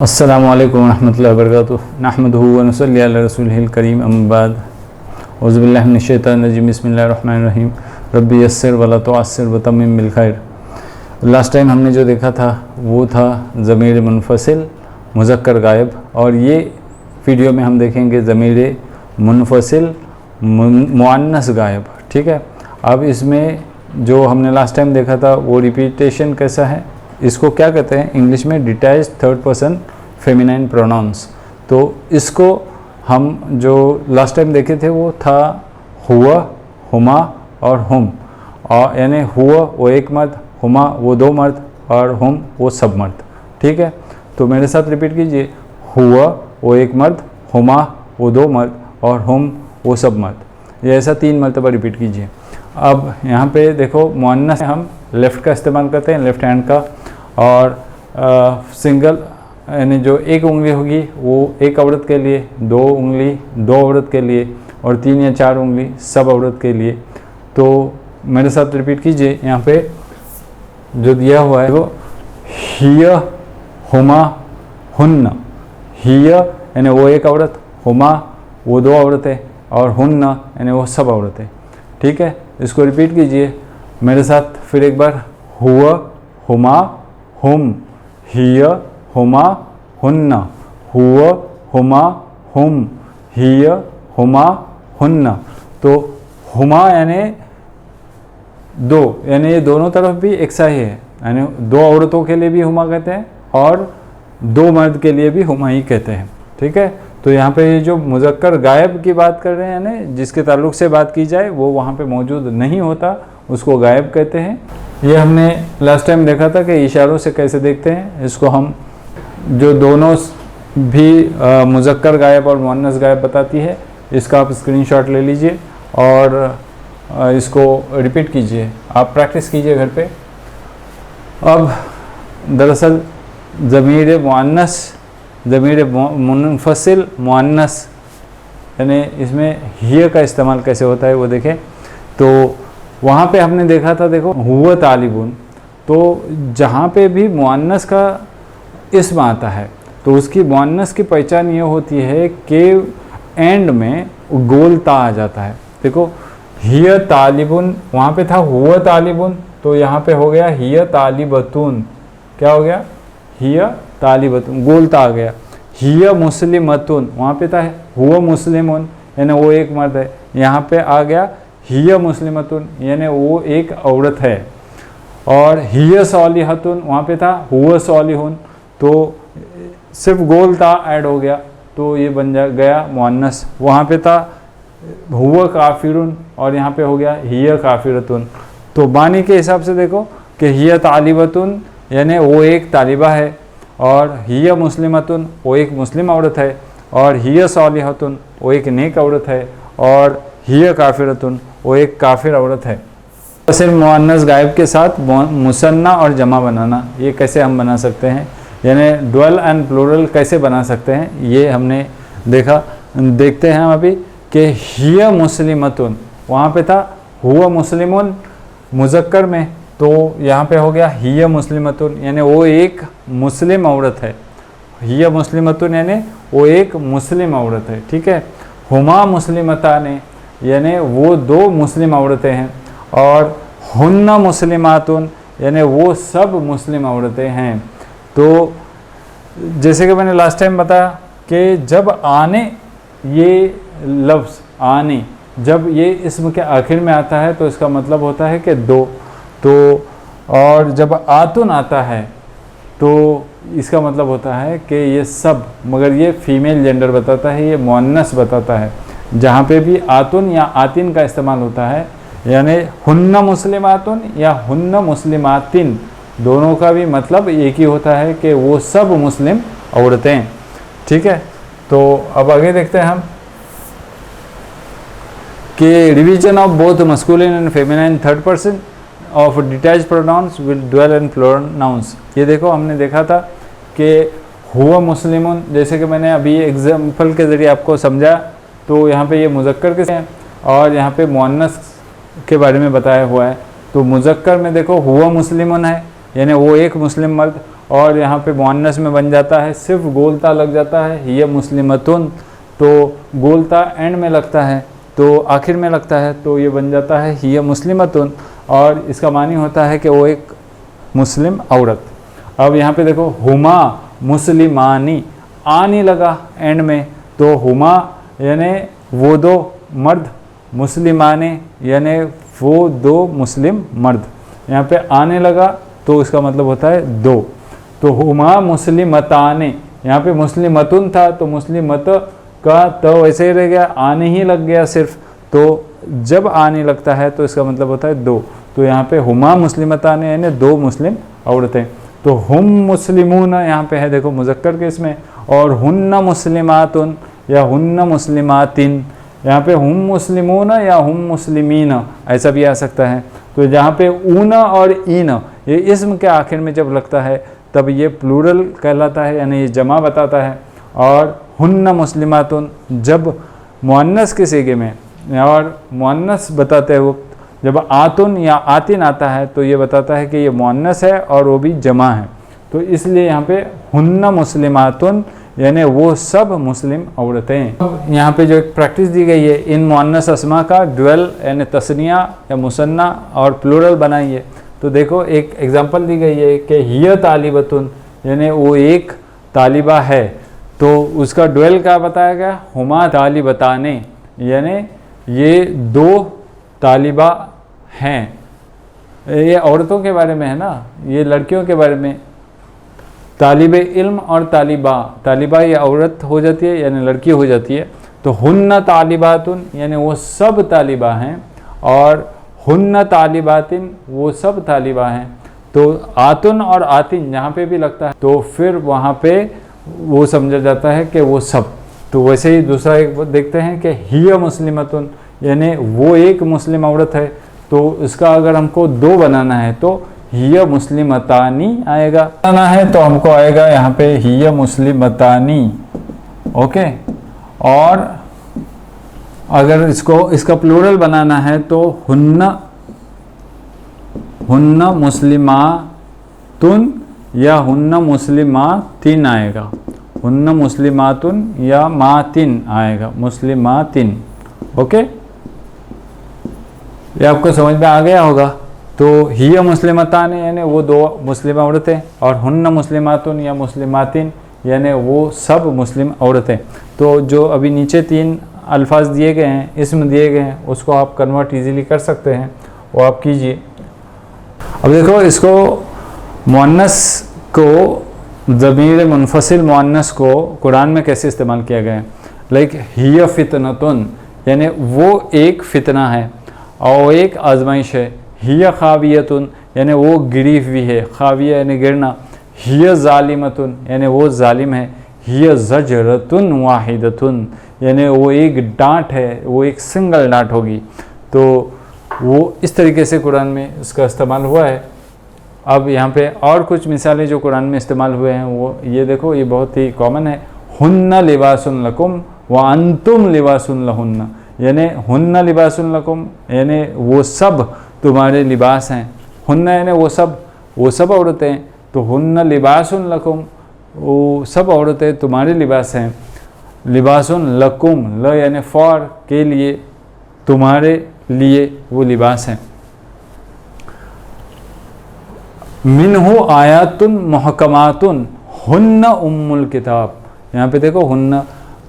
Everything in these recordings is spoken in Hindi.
अस्सलामु अलैकुम रहमतुल्लाहि व बरकातुहू नहमदुहु व नसल्ली अला रसूलिहिल करीम अम्मा बाद औज़ु बिल्लाहि मिनश शैतानिर रजीम बिस्मिल्लाहिर रहमानिर रहीम रब्बी यस्सिर वला तुअस्सिर व तम्मिम बिल खैर। लास्ट टाइम हमने जो देखा था वो था ज़मीर मुनफसिल मुज़क्कर गायब, और ये वीडियो में हम देखेंगे ज़मीर मुनफसिल मुअन्नस गायब। ठीक है, अब इसमें जो हमने लास्ट टाइम देखा था वो रिपीटेशन कैसा है, इसको क्या कहते हैं इंग्लिश में detached third person feminine pronouns. तो इसको हम जो लास्ट टाइम देखे थे वो था हुआ, हुमा और हुम, और यानी हुआ वो एक मर्द, हुमा वो दो मर्द और हुम वो सब मर्द। ठीक है, तो मेरे साथ रिपीट कीजिए, हुआ वो एक मर्द, हुमा वो दो मर्द और हुम वो सब मर्द। ये ऐसा 3 मरतबा रिपीट कीजिए। अब यहाँ पे देखो मुअन्नस हम लेफ़्ट का इस्तेमाल करते हैं, लेफ़्ट हैंड का, और सिंगल यानी जो एक उंगली होगी वो एक औरत के लिए, 2 उंगली 2 औरत के लिए, और 3 या 4 उंगली सब औरत के लिए। तो मेरे साथ रिपीट कीजिए, यहाँ पे जो दिया हुआ है वो हिया हुमा हुन्ना। हिया यानी वो एक औरत, हुमा वो 2 औरतें, और हुन्ना यानी वो सब औरतें। ठीक है, इसको रिपीट कीजिए मेरे साथ फिर एक बार, हुआ हुमा हुम, हिया हुमा हुन्ना, हुआ हुमा हुम, हिया हुमा हुन्ना। तो हुमा यानी 2, यानी ये दोनों तरफ भी एक सा ही है, यानी 2 औरतों के लिए भी हुमा कहते हैं और 2 मर्द के लिए भी हुमा ही कहते हैं। ठीक है, तो यहाँ पे ये जो मुज़क्कर गायब की बात कर रहे हैं, यानी जिसके ताल्लुक़ से बात की जाए वो वहाँ पे मौजूद नहीं होता, उसको गायब कहते हैं। ये हमने लास्ट टाइम देखा था कि इशारों से कैसे देखते हैं इसको। हम जो दोनों भी मुज़क्कर गायब और मुअन्नस गायब बताती है, इसका आप स्क्रीनशॉट ले लीजिए और इसको रिपीट कीजिए, आप प्रैक्टिस कीजिए घर पे। अब दरअसल ज़मीर मुअन्नस, ज़मीर मुनफसिल मुअन्नस, यानी इसमें हिया का इस्तेमाल कैसे होता है वो देखें। तो वहाँ पे हमने देखा था, देखो हुआ तालिबुन, तो जहाँ पे भी मुअन्नस का इस्म आता है तो उसकी मुअन्नस की पहचान ये होती है कि एंड में गोल ता आ जाता है। देखो हिया तालिबुन, वहाँ पे था हुआ तालिबुन, तो यहाँ पे हो गया हिया तालिबतुन। क्या हो गया? हिया तालिबतुन, गोल ता आ गया। हिया मुस्लिमतुन, वहाँ पे था हुआ मुस्लिमुन, यानी वो एक मर्द है, यहाँ पे आ गया हिया मुस्लिमतुन, यानी वो एक औरत है। और हिया सौलिहतुन, वहाँ पे था हुआ सौलिहुन, तो सिर्फ गोल ता ऐड हो गया तो ये बन गया मुअन्नस। वहाँ पे था हुआ काफिरुन और यहाँ पे हो गया हिया काफिरतुन। तो बानी के हिसाब से देखो कि हिया तालिबतुन यानी वो एक तालिबा है, और हिया मुस्लिमतुन वो एक मुस्लिम औरत है, और हिया सौलिहतुन वो एक नेक औरत है, और हिया काफिरतुन वो एक काफिर औरत है। सिर्फ मुअन्नस गायब के साथ मुसन्ना और जमा बनाना, ये कैसे हम बना सकते हैं, यानी डुअल एंड प्लूरल कैसे बना सकते हैं, ये हमने देखा। देखते हैं हम अभी कि हिया मुस्लिमतुन, वहाँ पे था हुआ मुस्लिमुन मुज़क्कर में, तो यहाँ पे हो गया हिया मुस्लिमतुन, यानी वो एक मुस्लिम औरत है। हिया मुस्लिमतुन यानी वो एक मुस्लिम औरत है। ठीक है, हुमा मुस्लिमताने यानी वो 2 मुस्लिम औरतें हैं, और हुन्ना मुस्लिमातुन यानी वो सब मुस्लिम औरतें हैं। तो जैसे कि मैंने लास्ट टाइम बताया कि जब आने, ये लफ्ज़ आने जब ये इसम के आखिर में आता है तो इसका मतलब होता है कि 2। तो और जब आतुन आता है तो इसका मतलब होता है कि ये सब, मगर ये फीमेल जेंडर बताता है, ये मुअन्नस बताता है। जहाँ पे भी आतुन या आतिन का इस्तेमाल होता है, यानी हुन्ना मुस्लिमातुन या हुन्ना मुस्लिमातिन, दोनों का भी मतलब एक ही होता है कि वो सब मुस्लिम औरतें। ठीक है, तो अब आगे देखते हैं हम कि revision of both masculine and feminine third person of detached pronouns with dual and plural nouns. ये देखो हमने देखा था कि हुआ मुस्लिमुन, जैसे कि मैंने अभी एग्जाम्पल के ज़रिए आपको समझा, तो यहाँ पे ये मुज़क्कर के हैं और यहाँ पे मुअन्नस के बारे में बताया हुआ है। तो मुज़क्कर में देखो हुआ मुस्लिमुन है, यानी वो एक मुस्लिम मर्द, और यहाँ पे मुअन्नस में बन जाता है, सिर्फ गोलता लग जाता है हिय मुस्लिमतुन, तो गोलता एंड में लगता है, तो आखिर में लगता है, तो ये बन जाता है हिय मुस्लिमतुन, और इसका मानी होता है कि वो एक मुस्लिम औरत। अब यहाँ पे देखो हुमा मुस्लिमानी, आनी लगा एंड में, तो हुमा यानी वो दो मर्द, मुस्लिमाने यानी वो दो मुस्लिम मर्द, यहाँ पे आने लगा तो इसका मतलब होता है दो। तो हुमा मुस्लिमताने, यहाँ पे मुस्लिमतुन था तो मुस्लिमत का तो वैसे ही रह गया, आने ही लग गया सिर्फ, तो जब आने लगता है तो इसका मतलब होता है दो। तो यहाँ पे हुमा मुस्लिमताने यानी दो मुस्लिम औरतें। तो हुम मुस्लिमून यहाँ पे है देखो मुज़क्कर के इसमें, और हुन्ना मुस्लिमातुन या हुन्ना मुस्लिमातिन, यहाँ पे हुम मुस्लिमून या हुम मुस्लिमीन ऐसा भी आ सकता है। तो जहाँ पे ऊन और ईन ये इस्म के आखिर में जब लगता है तब ये प्लूरल कहलाता है, यानी ये जमा बताता है। और हुन्ना मुस्लिमातुन जब मुअन्नस के सीगे में और मुअन्नस बताते वक्त जब आतुन या आतिन आता है तो ये बताता है कि ये मुअन्नस है और वो भी जमा है, तो इसलिए यहाँ पे हुन्ना मुस्लिमातुन यानी वो सब मुस्लिम औरतें। अब यहाँ पे जो एक प्रैक्टिस दी गई है, इन मुअन्नस अस्मा का ड्वेल यानी तस्निया या मुसन्ना और प्लूरल बनाइए। तो देखो एक एग्जांपल दी गई है कि हिय तालिबतुन यानी वो एक तालिबा है, तो उसका ड्वेल क्या बताया गया, हुमा तालिबताने यानी ये दो तालिबा हैं। ये औरतों के बारे में है ना, ये लड़कियों के बारे में। तालिब इल्म और तालिबा, तालिबा ये औरत हो जाती है यानी लड़की हो जाती है, तो हुन्ना तालिबातुन यानी वो सब तालिबा हैं, और हुन्ना तालिबातिन वो सब तालिबा हैं। तो आतुन और आतिन जहाँ पे भी लगता है तो फिर वहाँ पे वो समझा जाता है कि वो सब। तो वैसे ही दूसरा एक देखते हैं कि हिय मुस्लिमतुन यानी वो एक मुस्लिम औरत है, तो इसका अगर हमको दो बनाना है तो हिय मुस्लिमतानी आएगा, बनाना है तो हमको आएगा यहाँ पे हिय मुस्लिमतानी, ओके। और अगर इसका प्लूरल बनाना है तो हुन्ना मुस्लिमातुन या हुन्ना मुस्लिमातिन आएगा, हुन्ना मुस्लिमातुन या मातिन आएगा, मुस्लिमातिन, ओके। ये आपको समझ में आ गया होगा। तो हिय मुस्लिमतान यानी वो दो मुस्लिम औरतें, और हुन्ना मुस्लिमातुन या मुस्लिमातिन यानी वो सब मुस्लिम औरतें। तो जो अभी नीचे तीन अल्फाज दिए गए हैं, इस्म दिए गए हैं, उसको आप कन्वर्ट इजीली कर सकते हैं, वो आप कीजिए। अब देखो इसको मुअन्नस को ज़मीर मुनफसिल मुअन्नस को कुरान में कैसे इस्तेमाल किया गया है। लाइक हिय फितनतुन यानी वो एक फितना है और एक आजमाइश है। हिय खावियतुन यानी वो गिरी हुई है, खाविया यानी गिरना। हिय ज़ालिमतुन यानी वो जालिम है। हिय ज़जरतुन वाहिदतुन यानी वो एक डांट है, वो एक सिंगल डांट होगी। तो वो इस तरीके से कुरान में इसका इस्तेमाल हुआ है। अब यहाँ पे और कुछ मिसालें जो कुरान में इस्तेमाल हुए हैं वो ये देखो, ये बहुत ही कॉमन है। हुन्ना लिबासुन लकुम व अंतुम लिबासुन लहुन्ना यानी हुन्ना लिबासुन लकुम यानी वो सब तुम्हारे लिबास हैं। हुन्ना यानी वो सब औरतें, तो हुन्ना लिबासुन लकुम वो सब औरतें तुम्हारे लिबास हैं। लिबासुन लकुम ल यानी फॉर के लिए, तुम्हारे लिए वो लिबास हैं। मिनहु आयातुन मुहकमातुन हुन्ना उम्मुल किताब, यहाँ पे देखो हुन्ना,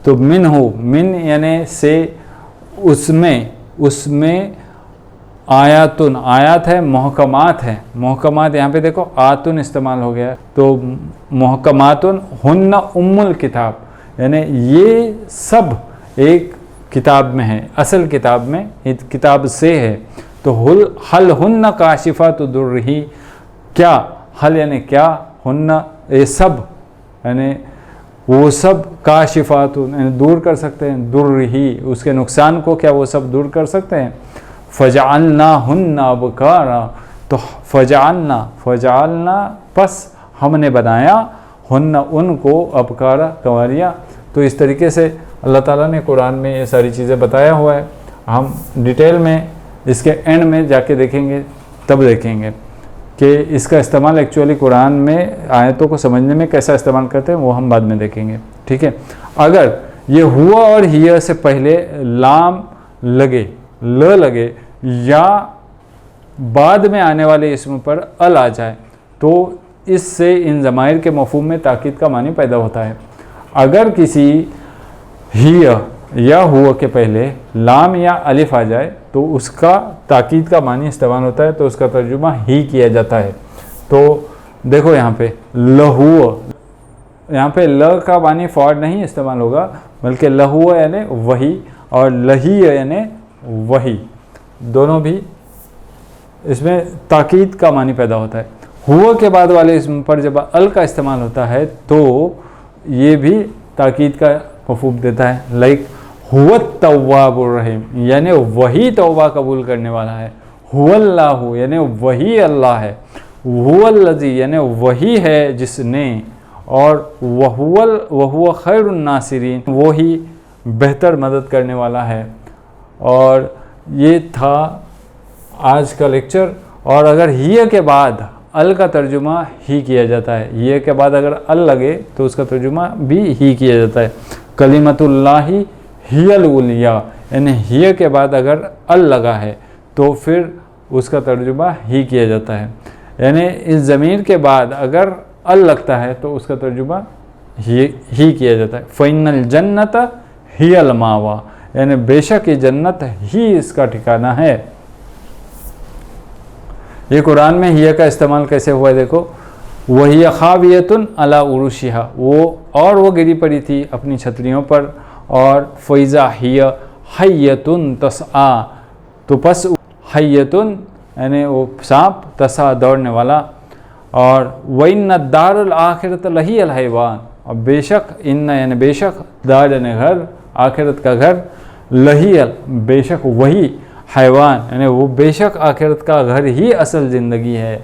तो मिनहु मिन यानी से, उसमें आयातुन आयात है, मुहकमात है, मुहकमात यहाँ पे देखो आतुन इस्तेमाल हो गया, तो मुहकमातुन हुन्ना उम्मुल किताब यानी ये सब एक किताब में है, असल किताब में, इस किताब से है। तो हल हुन्ना काशिफातु दुर्रही, क्या हल यानी क्या, हुन्ना ये सब यानी वो सब, काशिफातु यानी दूर कर सकते हैं, दुर्रही उसके नुकसान को क्या वो सब दूर कर सकते हैं। फ़जअलना हुन्ना अबकारा, तो फ़जअलना बस हमने बनाया, हुन्ना उनको, अबकारा कंवारियाँ। तो इस तरीके से अल्लाह ताला ने कुरान में ये सारी चीज़ें बताया हुआ है। हम डिटेल में इसके एंड में जाके देखेंगे, तब देखेंगे। कि इसका इस्तेमाल एक्चुअली कुरान में आयतों को समझने में कैसा इस्तेमाल करते हैं वो हम बाद में देखेंगे। ठीक है, अगर ये हुआ और हिया से पहले लाम लगे, ल लगे या बाद में आने वाले इसम पर अल आ जाए तो इससे इन ज़माइर के मफ़हूम में ताकीद का मानी पैदा होता है। अगर किसी हिया या हुआ के पहले लाम या अलिफ आ जाए तो उसका ताकीद का मानी इस्तेमाल होता है, तो उसका तर्जुमा ही किया जाता है। तो देखो यहाँ पे लहुआ, यहाँ पे ल का मानी फॉर्ड नहीं इस्तेमाल होगा बल्कि लहुआ यानी वही और लही यानी वही, दोनों भी इसमें ताकीद का मानी पैदा होता है। हुआ के बाद वाले इसम पर जब अल का इस्तेमाल होता है तो ये भी ताकीद का मफ़हूम देता है। लाइक हुवा तव्वाबुर रहीम यानी वही तौबा कबूल करने वाला है। हुवल्लाहु यानी वही अल्लाह है। हुवल्लज़ी यानी वही है जिसने, और वहुवा खैरुन नासिरीन वही बेहतर मदद करने वाला है। और ये था आज का लेक्चर। और अगर हिया के बाद अल का तर्जुमा ही किया जाता है, हिया के बाद अगर अल लगे तो उसका तर्जुमा भी ही किया जाता है। कलिमतुल्लाहि हियल उलिया यानी हिया के बाद अगर अल लगा है तो फिर उसका तर्जुमा ही किया जाता है। यानी इस ज़मीर के बाद अगर अल लगता है तो उसका तर्जुमा ही किया जाता है। फ़इन्नल जन्नत हियल मावा यानी बेशक ये जन्नत ही इसका ठिकाना है। ये कुरान में हिया का इस्तेमाल कैसे हुआ है देखो, वही खावियतुन अला उरुशिहा वो गिरी पड़ी थी अपनी छतरियों पर। और फ़ैज़ा हिया हय्यतुन तसआ तो पस हय्यतुन यानी वो सांप, तसा दौड़ने वाला। और वइन्न दारुल आखिरत लही अल हैवान और बेशक इन्न यानी बेशक, दार यानी घर, आखिरत का घर, लही अल बेशक वही, हैवान यानी वो बेशक आखिरत का घर ही असल ज़िंदगी है।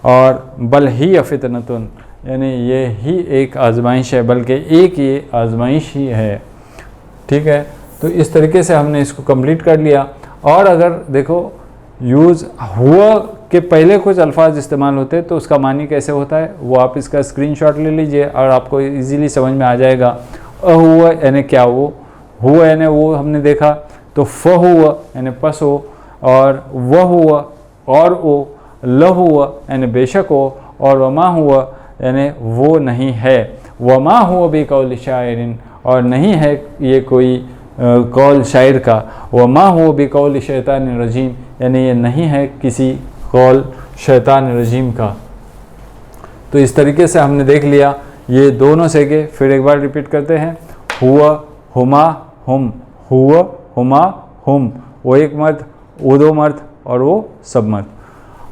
और बल ही फितनतुन यानी ये ही एक आजमाइश है, बल्कि एक ये आजमाइश ही है। ठीक है, तो इस तरीके से हमने इसको कंप्लीट कर लिया। और अगर देखो यूज़ हुआ के पहले कुछ अल्फाज इस्तेमाल होते हैं तो उसका मानी कैसे होता है वो आप इसका स्क्रीनशॉट ले लीजिए और आपको इजीली समझ में आ जाएगा। हुआ यानी क्या, वो हुआ यानी वो हमने देखा, तो फ हुआ यानी पस हो, और वह हुआ और ओ, ल हुआ यानी बेशक हो, और वमा हुआ यानी वो नहीं है। वमा हुआ बेकौल शायरिन और नहीं है ये कोई कौल शायर का। वमा हुआ बेकौल शैतान रजीम यानी ये नहीं है किसी कौल शैतान रजीम का। तो इस तरीके से हमने देख लिया ये दोनों सेगे। फिर एक बार रिपीट करते हैं, हुआ हुमा हुम, हुआ हुमा हुम वो एक मर्द, वो दो मर्द और वो सब मर्द।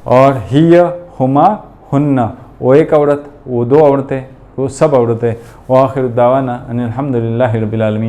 और हिया हुमा हुन्ना वो एक औरत, वो दो औरतें, वो सब औरतें। व आखिर दावाना अनिल हम्दुलिल्लाहि रब्बिल आलमीन।